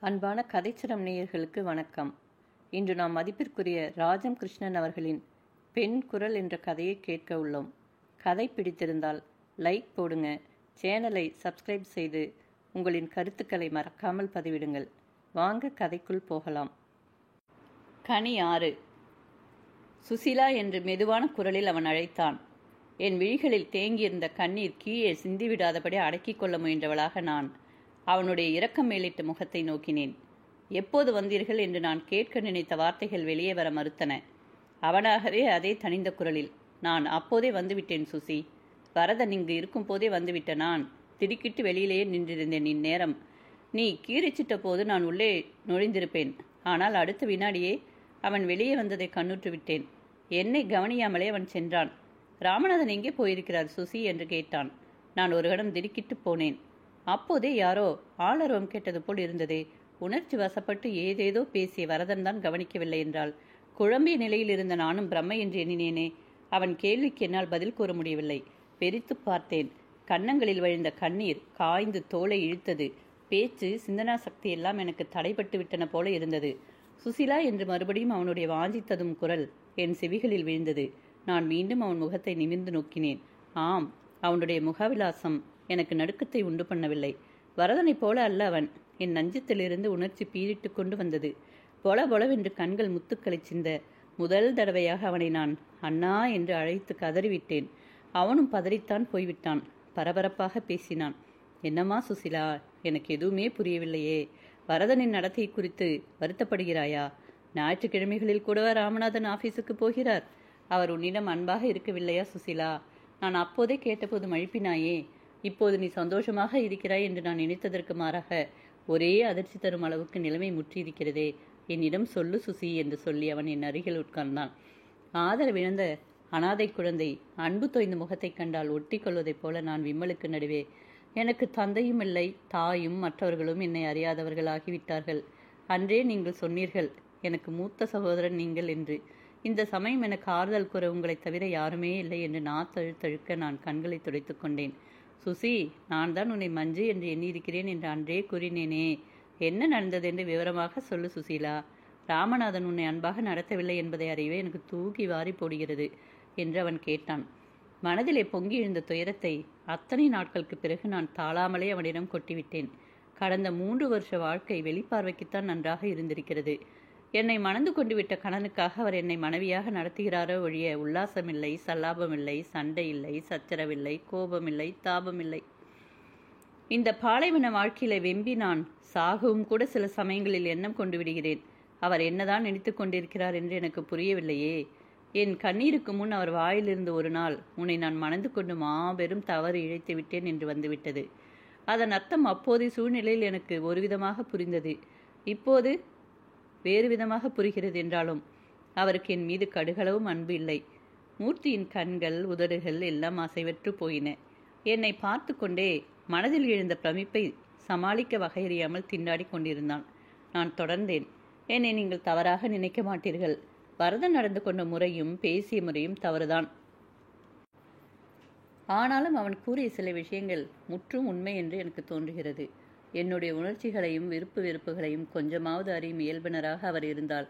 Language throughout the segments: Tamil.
அன்பான கதைச்சிரம் நேயர்களுக்கு வணக்கம். இன்று நாம் மதிப்பிற்குரிய ராஜம் கிருஷ்ணன் அவர்களின் பெண் குரல் என்ற கதையை கேட்க உள்ளோம். கதை பிடித்திருந்தால் லைக் போடுங்க, சேனலை சப்ஸ்கிரைப் செய்து உங்களின் கருத்துக்களை மறக்காமல் பதிவிடுங்கள். வாங்க கதைக்குள் போகலாம். கனி 6. சுசிலா என்று மெதுவான குரலில் அவன் அழைத்தான். என் விழிகளில் தேங்கியிருந்த கண்ணீர் கீழே சிந்திவிடாதபடி அடக்கிக் கொள்ள முயன்றவளாக நான் அவனுடைய இரக்கம் மேலிட்ட முகத்தை நோக்கினேன். எப்போது வந்தீர்கள் என்று நான் கேட்க நினைத்த வார்த்தைகள் வெளியே வர மறுத்தன. அவனாகவே அதே தனிந்த குரலில், நான் அப்போதே வந்துவிட்டேன் சுசி. வரதன் இங்கு இருக்கும் போதே வந்துவிட்ட நான் திடுக்கிட்டு வெளியிலேயே நின்றிருந்தேன். இந்நேரம் நீ கீறிச்சிட்ட போது நான் உள்ளே நுழைந்திருப்பேன். ஆனால் அடுத்த வினாடியே அவன் வெளியே வந்ததை கண்ணுற்று விட்டேன். என்னை கவனியாமலே அவன் சென்றான். ராமநாதன் எங்கே போயிருக்கிறார் சுசி என்று கேட்டான். நான் ஒரு கணம் திடுக்கிட்டு போனேன். அப்போதே யாரோ ஆளர்வம் கேட்டது போல் இருந்ததே. உணர்ச்சி வசப்பட்டு ஏதேதோ பேசிய வரதன் தான் கவனிக்கவில்லை என்றால் குழம்பிய நிலையில் இருந்த நானும் பிரம்மை என்று எண்ணினேனே. அவன் கேள்விக்கு என்னால் பதில் கூற முடியவில்லை. வெறித்து பார்த்தேன். கன்னங்களில் வழிந்த கண்ணீர் காய்ந்து தோலை இழுத்தது. பேச்சு, சிந்தனா சக்தி எல்லாம் எனக்கு தடைப்பட்டு விட்டன போல இருந்தது. சுசிலா என்று மறுபடியும் அவனுடைய வாஞ்சித்ததும் குரல் என் செவிகளில் விழுந்தது. நான் மீண்டும் அவன் முகத்தை நிமிர்ந்து நோக்கினேன். ஆம், அவனுடைய முகவிலாசம் எனக்கு நடுக்கத்தை உண்டு பண்ணவில்லை. வரதனைப் போல அல்ல அவன். என் நஞ்சத்திலிருந்து உணர்ச்சி பீரிட்டு கொண்டு வந்தது. பொல பொலவென்று கண்கள் முத்துக்களை சிந்த முதல் தடவையாக அவனை நான் அண்ணா என்று அழைத்து கதறிவிட்டேன். அவனும் பதறித்தான் போய்விட்டான். பரபரப்பாக பேசினான். என்னம்மா சுசிலா, எனக்கு எதுவுமே புரியவில்லையே. வரதனின் நடத்தை குறித்து வருத்தப்படுகிறாயா? ஞாயிற்றுக்கிழமைகளில் கூடவா ராமநாதன் ஆபீஸுக்கு போகிறார்? அவர் உன்னிடம் அன்பாக இருக்கவில்லையா சுசிலா? நான் அப்போதே கேட்டபோது மழுப்பினாயே. இப்போது நீ சந்தோஷமாக இருக்கிறாய் என்று நான் நினைத்ததற்கு மாறாக ஒரே அதிர்ச்சி தரும் அளவுக்கு நிலைமை முற்றியிருக்கிறதே. என்னிடம் சொல்லு சுசி என்று சொல்லி அவன் என் அருகில் உட்கார்ந்தான். ஆதரவிழந்த அனாதை குழந்தை அன்பு தோய்ந்த முகத்தை கண்டால் ஒட்டி கொள்வதைப் போல நான் விம்மலுக்கு நடுவே. எனக்கு தந்தையும் இல்லை, தாயும் மற்றவர்களும் என்னை அறியாதவர்கள் ஆகிவிட்டார்கள். அன்றே நீங்கள் சொன்னீர்கள் எனக்கு மூத்த சகோதரன் நீங்கள் என்று. இந்த சமயம் எனக்கு ஆறுதல் கூற உங்களைத் தவிர யாருமே இல்லை என்று தழுக்க நான் கண்களை துடைத்து கொண்டேன். சுசி, நான் தான் உன்னை மஞ்சு என்று எண்ணியிருக்கிறேன் என்று அன்றே கூறினேனே. என்ன நடந்தது என்று விவரமாக சொல்லு சுசீலா. ராமநாதன் உன்னை அன்பாக நடத்தவில்லை என்பதை அறிவே எனக்கு தூக்கி வாரி போடுகிறது என்று அவன் கேட்டான். மனதிலே பொங்கி எழுந்த துயரத்தை அத்தனை நாட்களுக்கு பிறகு நான் தாழாமலே அவனிடம் கொட்டிவிட்டேன். கடந்த 3 வருஷ வாழ்க்கை வெளிப்பார்வைக்குத்தான் நன்றாக இருந்திருக்கிறது. என்னை மணந்து கொண்டு விட்ட கணனுக்காக அவர் என்னை மனைவியாக நடத்துகிறாரோ ஒழிய உல்லாசமில்லை, சல்லாபமில்லை, சண்டை இல்லை, சச்சரவில்லை, கோபமில்லை, தாபமில்லை. இந்த பாலைவன வாழ்க்கையில வெம்பி நான் சாகவும் கூட சில சமயங்களில் எண்ணம் கொண்டு விடுகிறேன். அவர் என்னதான் நினைத்து கொண்டிருக்கிறார் என்று எனக்கு புரியவில்லையே. என் கண்ணீருக்கு முன் அவர் வாயிலிருந்து ஒரு நாள் உன்னை நான் மணந்து கொண்டு மாபெரும் தவறு இழைத்து விட்டேன் என்று வந்துவிட்டது. அதன் அர்த்தம் அப்போதைய சூழ்நிலையில் எனக்கு ஒரு விதமாக புரிந்தது. இப்போது வேறு விதமாக புரிகிறது என்றாலும் அவருக்கு என் மீது கடுகளவும் அன்பு இல்லை. மூர்த்தியின் கண்கள், உதடுகள் எல்லாம் அசைவற்று போயின. என்னை பார்த்து கொண்டே மனதில் எழுந்த பிரமிப்பை சமாளிக்க வகையறியாமல் திண்டாடி கொண்டிருந்தான். நான் தொடர்ந்தேன். என்னை நீங்கள் தவறாக நினைக்க மாட்டீர்கள். வரதன் நடந்து கொண்ட முறையும் பேசிய முறையும் தவறுதான். ஆனாலும் அவன் கூறிய சில விஷயங்கள் முற்றும் உண்மை என்று எனக்கு தோன்றுகிறது. என்னுடைய உணர்ச்சிகளையும் விருப்பு வெறுப்புகளையும் கொஞ்சமாவது அறியும் இயல்பினராக அவர் இருந்தால்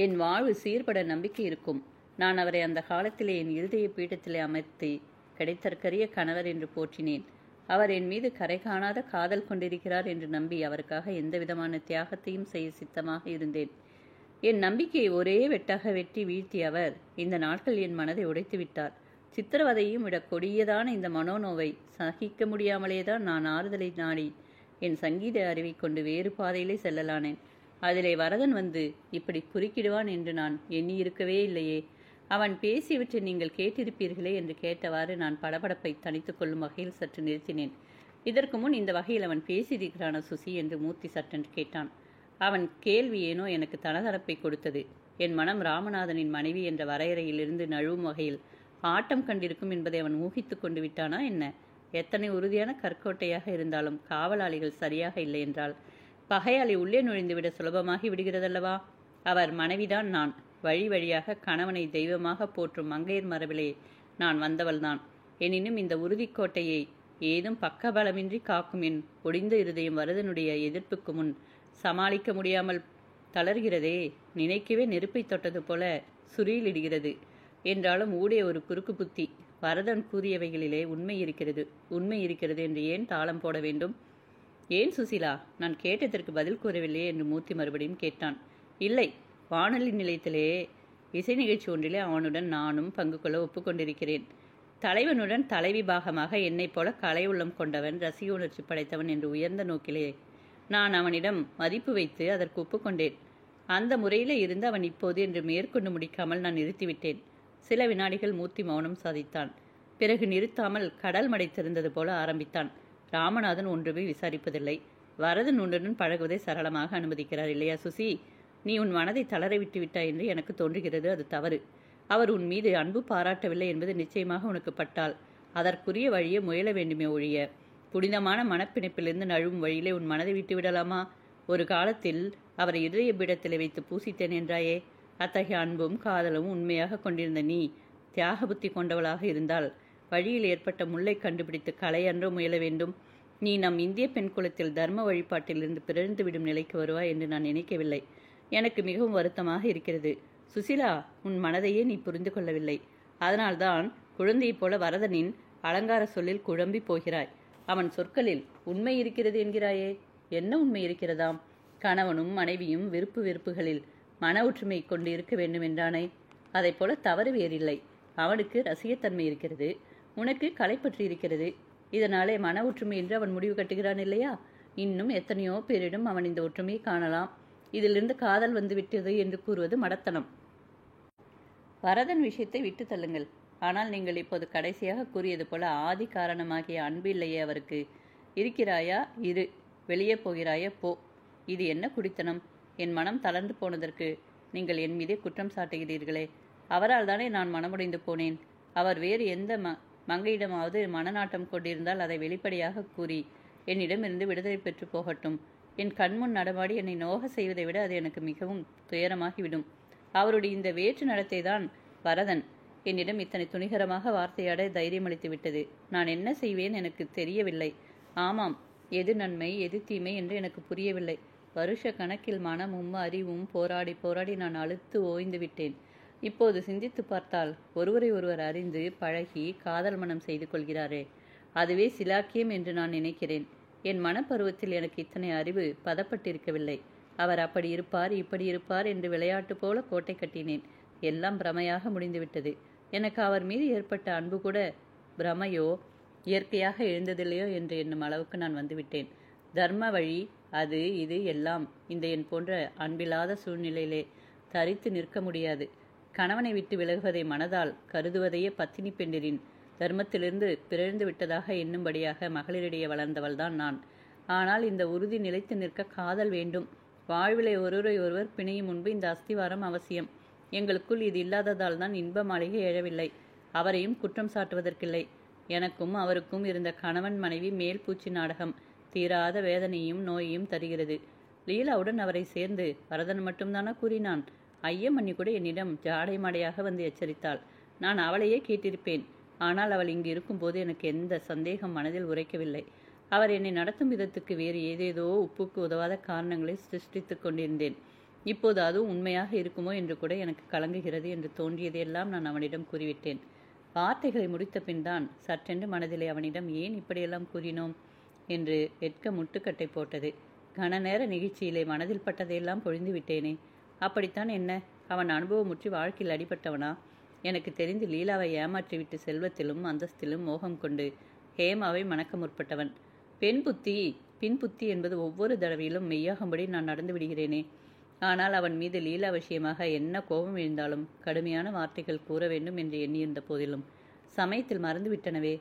என் வாழ்வு சீர்பட நம்பிக்கை இருக்கும். நான் அவரை அந்த காலத்திலே என் இருதய பீடத்திலே அமர்த்தி கிடைத்தற்கரிய கணவர் என்று போற்றினேன். அவர் என் மீது கரை காணாத காதல் கொண்டிருக்கிறார் என்று நம்பி அவருக்காக எந்த விதமான தியாகத்தையும் செய்ய சித்தமாக இருந்தேன். என் நம்பிக்கையை ஒரே வெட்டாக வெட்டி வீழ்த்திய அவர் இந்த நாட்கள் என் மனதை உடைத்து விட்டார். சித்திரவதையும் விட கொடியதான இந்த மனோனோவை சகிக்க முடியாமலேதான் நான் ஆறுதலை நாடி என் சங்கீத அறிவை கொண்டு வேறு பாதையிலே செல்லலானேன். அதிலே வரதன் வந்து இப்படி குறுக்கிடுவான் என்று நான் எண்ணியிருக்கவே இல்லையே. அவன் பேசியவற்றை நீங்கள் கேட்டிருப்பீர்களே என்று கேட்டவாறு நான் படபடப்பை தனித்து கொள்ளும் வகையில் சற்று நிறுத்தினேன். இதற்கு முன் இந்த வகையில் அவன் பேசியிருக்கிறான சுசி என்று மூர்த்தி சட்டென்று கேட்டான். அவன் கேள்வி ஏனோ எனக்கு தனதரப்பை கொடுத்தது. என் மனம் ராமநாதனின் மனைவி என்ற வரையறையிலிருந்து நழுவும் வகையில் ஆட்டம் கண்டிருக்கும் என்பதை அவன் ஊகித்து கொண்டு விட்டானா என்ன? எத்தனை உறுதியான கற்கோட்டையாக இருந்தாலும் காவலாளிகள் சரியாக இல்லை என்றால் பகையாளி உள்ளே நுழைந்துவிட சுலபமாகி விடுகிறதல்லவா? அவர் மனைவிதான் நான். வழி வழியாக கணவனை தெய்வமாக போற்றும் மங்கையர் மரபிலே நான் வந்தவள்தான். எனினும் இந்த உறுதிக்கோட்டையை ஏதும் பக்கபலமின்றி காக்கும் என் ஒடிந்த இருதயம் வரதனுடைய எதிர்ப்புக்கு முன் சமாளிக்க முடியாமல் தளர்கிறதே, நினைக்கவே நெருப்பை தொட்டது போல சுரீலிடுகிறது. என்றாலும் ஊடே ஒரு குறுக்கு புத்தி. வரதன் கூறியவைகளிலே உண்மை இருக்கிறது என்று ஏன் தாளம் போட வேண்டும்? ஏன் சுசீலா, நான் கேட்டதற்கு பதில் கூறவில்லையே என்று மூர்த்தி மறுபடியும் கேட்டான். இல்லை, வானொலி நிலையத்திலே இசை நிகழ்ச்சி ஒன்றிலே அவனுடன் நானும் பங்கு கொள்ள ஒப்புக்கொண்டிருக்கிறேன். தலைவனுடன் தலைவி பாகமாக என்னைப் போல கலை உள்ளம் கொண்டவன், ரசிக உணர்ச்சி படைத்தவன் என்று உயர்ந்த நோக்கிலே நான் அவனிடம் மதிப்பு வைத்து அதற்கு ஒப்புக்கொண்டேன். அந்த முறையிலே இருந்து அவன் இப்போது என்று மேற்கொண்டு முடிக்காமல் நான் நிறுத்திவிட்டேன். சில வினாடிகள் மூர்த்தி மௌனம் சாதித்தான். பிறகு நிறுத்தாமல் கடல் மடைத்திருந்தது போல ஆரம்பித்தான். ராமநாதன் ஒன்றுமே விசாரிப்பதில்லை. வரதன் உன்னுடன் பழகுவதை சரளமாக அனுமதிக்கிறார் இல்லையா சுசி? நீ உன் மனதை தளர விட்டு விட்டாய் என்று எனக்கு தோன்றுகிறது. அது தவறு. அவர் உன் மீது அன்பு பாராட்டவில்லை என்பது நிச்சயமாக உனக்கு பட்டால் அதற்குரிய வழியை முயல வேண்டுமே ஒழிய புனிதமான மனப்பிணைப்பிலிருந்து நழுவும் வழியிலே உன் மனதை விட்டு விடலாமா? ஒரு காலத்தில் அவரை இதய பீடத்திலே வைத்து பூசித்தேன் என்றாயே. அத்தகைய அன்பும் காதலும் உண்மையாக கொண்டிருந்த நீ தியாக புத்தி கொண்டவளாக இருந்தால் வழியில் ஏற்பட்ட முல்லை கண்டுபிடித்து கலையன்றோ முயல வேண்டும். நீ நம் இந்திய பெண் குலத்தில் தர்ம வழிபாட்டிலிருந்து பிறந்து விடும் நிலைக்கு வருவாய் என்று நான் நினைக்கவில்லை. எனக்கு மிகவும் வருத்தமாக இருக்கிறது. சுசிலா, உன் மனதையே நீ புரிந்து கொள்ளவில்லை. அதனால்தான் குழந்தையைப் போல வரதனின் அலங்கார சொல்லில் குழம்பி போகிறாய். அவன் சொற்களில் உண்மை இருக்கிறது என்கிறாயே. என்ன உண்மை இருக்கிறதாம்? கணவனும் மனைவியும் விருப்பு வெறுப்புகளில் மன ஒற்றுமை கொண்டு இருக்க வேண்டும் என்றானே. அதை போல தவறு வேறில்லை. அவனுக்கு ரசிகத்தன்மை இருக்கிறது, உனக்கு கலை பற்றி இருக்கிறது. இதனாலே மன ஒற்றுமை என்று அவன் முடிவு கட்டுகிறான் இல்லையா? இன்னும் எத்தனையோ பேரிடம் அவன் இந்த ஒற்றுமையை காணலாம். இதிலிருந்து காதல் வந்துவிட்டது என்று கூறுவது மடத்தனம். வரதன் விஷயத்தை விட்டு தள்ளுங்கள். ஆனால் நீங்கள் இப்போது கடைசியாக கூறியது போல ஆதி காரணமாகிய அன்பு இல்லையே அவருக்கு. இருக்கிறாயா இரு, வெளியே போகிறாயா போ. இது என்ன குடித்தனம்? என் மனம் தளர்ந்து போனதற்கு நீங்கள் என் மீதே குற்றம் சாட்டுகிறீர்களே. அவரால் தானே நான் மனமுடைந்து போனேன். அவர் வேறு எந்த மங்கையிடமாவது மனநாட்டம் கொண்டிருந்தால் அதை வெளிப்படையாக கூறி என்னிடமிருந்து விடுதலை பெற்று போகட்டும். என் கண்முன் நடமாடி என்னை நோக செய்வதை விட அது எனக்கு மிகவும் துயரமாகிவிடும். அவருடைய இந்த வேற்று நடத்தை தான் வரதன் என்னிடம் இத்தனை துணிகரமாக வார்த்தையாட தைரியமளித்து விட்டது. நான் என்ன செய்வேன் எனக்கு தெரியவில்லை. ஆமாம், எது நன்மை எது தீமை என்று எனக்கு புரியவில்லை. வருஷ கணக்கில் மனமும் அறிவும் போராடி போராடி நான் அழுத்து ஓய்ந்து விட்டேன். இப்போது சிந்தித்து பார்த்தால் ஒருவரை ஒருவர் அறிந்து பழகி காதல் மனம் செய்து கொள்கிறாரே, அதுவே சிலாக்கியம் என்று நான் நினைக்கிறேன். என் மனப்பருவத்தில் எனக்கு இத்தனை அறிவு பதப்பட்டிருக்கவில்லை. அவர் அப்படி இருப்பார் இப்படி இருப்பார் என்று விளையாட்டு போல கோட்டை கட்டினேன். எல்லாம் பிரமையாக முடிந்துவிட்டது. எனக்கு அவர் மீது ஏற்பட்ட அன்பு கூட பிரமையோ இயற்கையாக எழுந்ததில்லையோ என்று எண்ணும் அளவுக்கு நான் வந்துவிட்டேன். தர்ம வழி அது இது எல்லாம் இந்த என் போன்ற அன்பில்லாத சூழ்நிலையிலே தரித்து நிற்க முடியாது. கணவனை விட்டு விலகுவதை மனதால் கருதுவதையே பத்தினி பெண்டிரின் தர்மத்திலிருந்து பிறழ்ந்து விட்டதாக எண்ணும்படியாக மகளிரிடையே வளர்ந்தவள்தான் நான். ஆனால் இந்த உறுதி நிலைத்து நிற்க காதல் வேண்டும். வாழ்விலை ஒருவரை ஒருவர் பிணையும் முன்பு இந்த அஸ்திவாரம் அவசியம். எங்களுக்குள் இது இல்லாததால் தான் இன்ப மாளிகை எழவில்லை. அவரையும் குற்றம் சாட்டுவதற்கில்லை. எனக்கும் அவருக்கும் இருந்த கணவன் மனைவி மேல் பூச்சி நாடகம் தீராத வேதனையும் நோயையும் தருகிறது. லீலாவுடன் அவரை சேர்ந்து வரதன் மட்டும்தானா கூறினான்? ஐயமண்ணி கூட என்னிடம் ஜாடை மாடையாக வந்து எச்சரித்தாள். நான் அவளையே கேட்டிருப்பேன். ஆனால் அவள் இங்கு இருக்கும்போது எனக்கு எந்த சந்தேகம் மனதில் உரைக்கவில்லை. அவர் என்னை நடத்தும் விதத்துக்கு வேறு ஏதேதோ உப்புக்கு உதவாத காரணங்களை சிருஷ்டித்து கொண்டிருந்தேன். இப்போது அதுவும் உண்மையாக இருக்குமோ என்று கூட எனக்கு கலங்குகிறது என்று தோன்றியதையெல்லாம் நான் அவனிடம் கூறிவிட்டேன். வார்த்தைகளை முடித்த பின் தான் சற்றென்று மனதிலே அவனிடம் ஏன் இப்படியெல்லாம் கூறினோம் என்று வெட்க முட்டுக்கட்டை போட்டது. கன நேர நிகழ்ச்சியிலே மனதில் பட்டதையெல்லாம் பொழிந்து விட்டேனே. அப்படித்தான் என்ன? அவன் அனுபவமுற்றி வாழ்க்கையில் அடிபட்டவனா? எனக்கு தெரிந்து லீலாவை ஏமாற்றிவிட்டு செல்வத்திலும் அந்தஸ்திலும் மோகம் கொண்டு ஹேமாவை மணக்க முற்பட்டவன். பெண் புத்தி பின் புத்தி என்பது ஒவ்வொரு தடவையிலும் மெய்யாகும்படி நான் நடந்து விடுகிறேனே. ஆனால் அவன் மீது லீலா விஷயமாக என்ன கோபம் எழுந்தாலும் கடுமையான வார்த்தைகள் கூற வேண்டும் என்று எண்ணியிருந்த போதிலும் சமயத்தில் மறந்துவிட்டனவே.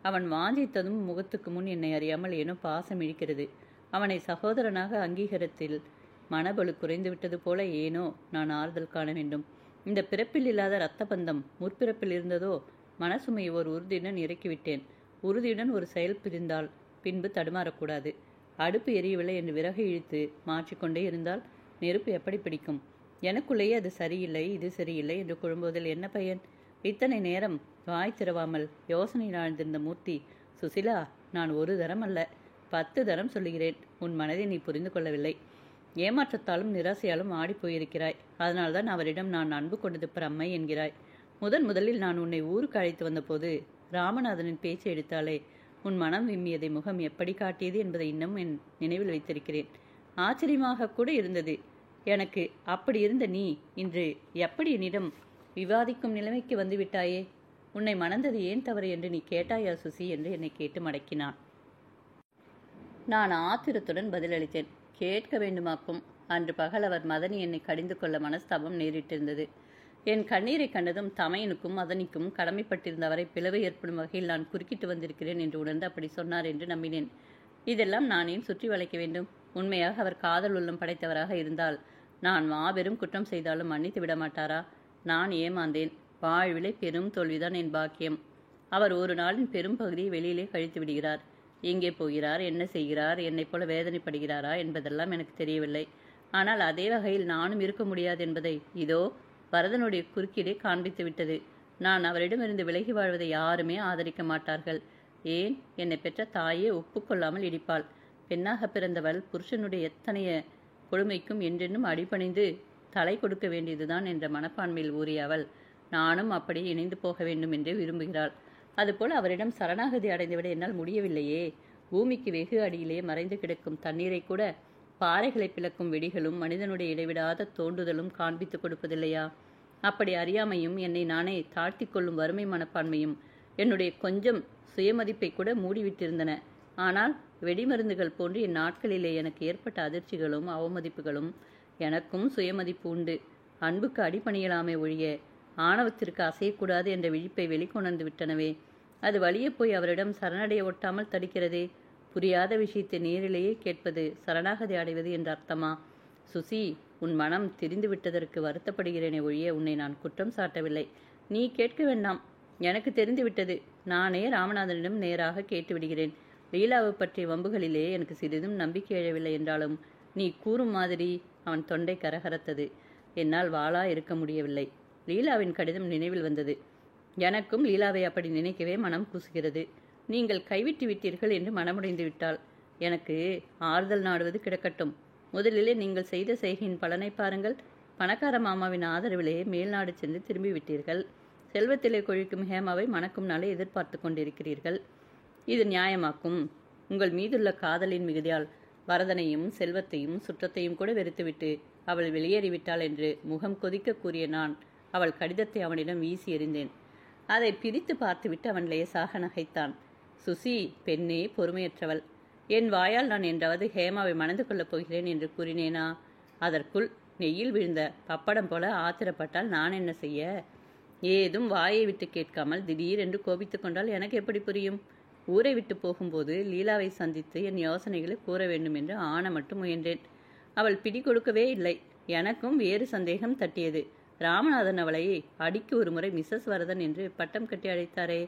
அவன் வாஞ்சித்ததும் முகத்துக்கு முன் என்னை அறியாமல் ஏனோ பாசம் இழுக்கிறது. அவனை சகோதரனாக அங்கீகரத்தில் மனபலு குறைந்து விட்டது போல ஏனோ நான் ஆறுதல் காண வேண்டும். இந்த பிறப்பில் இல்லாத இரத்த பந்தம் முற்பிறப்பில் இருந்ததோ? மனசுமை ஓர் உறுதியுடன் இறக்கிவிட்டேன். உறுதியுடன் ஒரு செயல் பிரிந்தால் பின்பு தடுமாறக்கூடாது. அடுப்பு எரியவில்லை என்று விறகு இழுத்து மாற்றிக்கொண்டே இருந்தால் நெருப்பு எப்படி பிடிக்கும்? எனக்குள்ளேயே அது சரியில்லை இது சரியில்லை என்று குழும்புவதில் என்ன பயன்? இத்தனை நேரம் வாய் திறவாமல் யோசனையில் ஆழ்ந்திருந்த மூர்த்தி, சுசிலா, நான் ஒரு தரம் அல்ல 10 தரம் சொல்லுகிறேன், உன் மனதை நீ புரிந்து கொள்ளவில்லை. ஏமாற்றத்தாலும் நிராசையாலும் ஆடி போயிருக்கிறாய். அதனால்தான் அவரிடம் நான் அன்பு கொண்டது பிரம்மை என்கிறாய். முதலில் நான் உன்னை ஊருக்கு அழைத்து வந்தபோது ராமநாதனின் பேச்சு எடுத்தாலே உன் மனம் விம்மியதை முகம் எப்படி காட்டியது என்பதை இன்னும் என் நினைவில் வைத்திருக்கிறேன். ஆச்சரியமாக கூட இருந்தது எனக்கு. அப்படி இருந்த நீ இன்று எப்படி என்னிடம் விவாதிக்கும் நிலைமைக்கு வந்துவிட்டாயே? உன்னை மணந்தது ஏன் தவறு என்று நீ கேட்டாயா சுசி என்று என்னை கேட்டு மடக்கினான். நான் ஆத்திரத்துடன் பதிலளித்தேன். கேட்க வேண்டுமாக்கும். அன்று பகல் அவர் மதனி என்னை கடிந்து கொள்ள மனஸ்தாபம் நேரிட்டிருந்தது. என் கண்ணீரை கண்டதும் தமையனுக்கும் மதனிக்கும் கடமைப்பட்டிருந்த அவரை பிளவு ஏற்படும் வகையில் நான் குறுக்கிட்டு வந்திருக்கிறேன் என்று உணர்ந்து அப்படி சொன்னார் என்று நம்பினேன். இதெல்லாம் நான் ஏன் சுற்றி வளைக்க வேண்டும்? உண்மையாக அவர் காதல் உள்ளம் படைத்தவராக இருந்தால் நான் மாபெரும் குற்றம் செய்தாலும் மன்னித்து விட மாட்டாரா? நான் ஏமாந்தேன். வாழ்விலை பெரும் தோல்விதான் என் பாக்கியம். அவர் ஒரு நாளின் பெரும் பகுதியை வெளியிலே கழித்து விடுகிறார். எங்கே போகிறார், என்ன செய்கிறார், என்னைப் போல வேதனைப்படுகிறாரா என்பதெல்லாம் எனக்கு தெரியவில்லை. ஆனால் அதே வகையில் நானும் இருக்க முடியாது என்பதை இதோ வரதனுடைய குறுக்கீடே காண்பித்து விட்டது. நான் அவரிடமிருந்து விலகி வாழ்வதை யாருமே ஆதரிக்க மாட்டார்கள். ஏன், என்னை பெற்ற தாயே ஒப்புக்கொள்ளாமல் இடிப்பாள். பெண்ணாக பிறந்தவள் புருஷனுடைய எத்தனைய கொடுமைக்கும் என்றென்னும் அடிபணிந்து தலை கொடுக்க வேண்டியதுதான் என்ற மனப்பான்மையில் ஊறிய அவள் நானும் அப்படி இணைந்து போக வேண்டும் என்றே விரும்புகிறாள். அதுபோல் அவரிடம் சரணாகதி அடைந்துவிட என்னால் முடியவில்லையே. பூமிக்கு வெகு அடியிலே மறைந்து கிடக்கும் தண்ணீரை கூட பாறைகளை பிளக்கும் வெடிகளும் மனிதனுடைய இடைவிடாத தோண்டுதலும் காண்பித்து கொடுப்பதில்லையா? அப்படி அறியாமையும் என்னை நானே தாழ்த்தி கொள்ளும் வறுமை மனப்பான்மையும் என்னுடைய கொஞ்சம் சுயமதிப்பை கூட மூடிவிட்டிருந்தன. ஆனால் வெடிமருந்துகள் போன்று என் நாட்களிலே எனக்கு ஏற்பட்ட அதிர்ச்சிகளும் அவமதிப்புகளும் எனக்கும் சுயமதிப்பு உண்டு. அன்புக்கு அடிபணியலாமே ஒழிய ஆணவத்திற்கு அசையக்கூடாது என்ற விழிப்பை வெளிக்கொணர்ந்து விட்டனவே. அது வலிய போய் அவரிடம் சரணடைய ஒட்டாமல் தடுக்கிறதே. புரியாத விஷயத்தை நேரிலேயே கேட்பது சரணாகதி அடைவது என்ற அர்த்தமா? சுசி, உன் மனம் தெரிந்து விட்டதற்கு வருத்தப்படுகிறேனே ஒழிய உன்னை நான் குற்றம் சாட்டவில்லை. நீ கேட்க வேண்டாம். எனக்கு தெரிந்து விட்டது. நானே ராமநாதனிடம் நேராக கேட்டு விடுகிறேன். லீலாவை பற்றிய வம்புகளிலே எனக்கு சிறிதும் நம்பிக்கை எழவில்லை என்றாலும் நீ கூறும் மாதிரி அவன் தொண்டை கரகரத்தது. என்னால் வாளா இருக்க முடியவில்லை. லீலாவின் கடிதம் நினைவில் வந்தது. எனக்கும் லீலாவை அப்படி நினைக்கவே மனம் கூசுகிறது. நீங்கள் கைவிட்டு விட்டீர்கள் என்று மனமுடைந்து விட்டாள். எனக்கு ஆறுதல் நாடுவது கிடக்கட்டும். முதலிலே நீங்கள் செய்த செய்கையின் பலனை பாருங்கள். பணக்கார மாமாவின் ஆதரவிலே மேல்நாடு சென்று திரும்பிவிட்டீர்கள். செல்வத்திலே கொழிக்கும் ஹேமாவை மணக்கும் நாளை எதிர்பார்த்து கொண்டிருக்கிறீர்கள். இது நியாயமாக்கும். உங்கள் மீதுள்ள காதலின் மிகுதியால் வரதனையும் செல்வத்தையும் சுற்றத்தையும் கூட வெறுத்துவிட்டு அவள் வெளியேறிவிட்டாள் என்று முகம் கொதிக்க கூறிய நான் அவள் கடிதத்தை அவனிடம் வீசி எறிந்தேன். அதை பிரித்து பார்த்துவிட்டு அவன் லேசாக நகைத்தான். சுசி, பெண்ணே பொறுமையற்றவள். என் வாயால் நான் என்றாவது ஹேமாவை மணந்து கொள்ளப் போகிறேன் என்று கூறினேனா? அதற்குள் நெய்யில் விழுந்த பப்படம் போல ஆத்திரப்பட்டால் நான் என்ன செய்ய? ஏதும் வாயை விட்டு கேட்காமல் திடீரென்று கோபித்துக் கொண்டால் எனக்கு எப்படி புரியும்? ஊரை விட்டு போகும்போது லீலாவை சந்தித்து என் யோசனைகளை கூற வேண்டும் என்று ஆன மட்டும் முயன்றேன். அவள் பிடி கொடுக்கவே இல்லை. எனக்கும் வேறு சந்தேகம் தட்டியது. ராமநாதன் அவளை அடிக்கு ஒரு முறை மிஸ்ஸஸ் வரதன் என்று பட்டம் கட்டி அழைத்தாரே,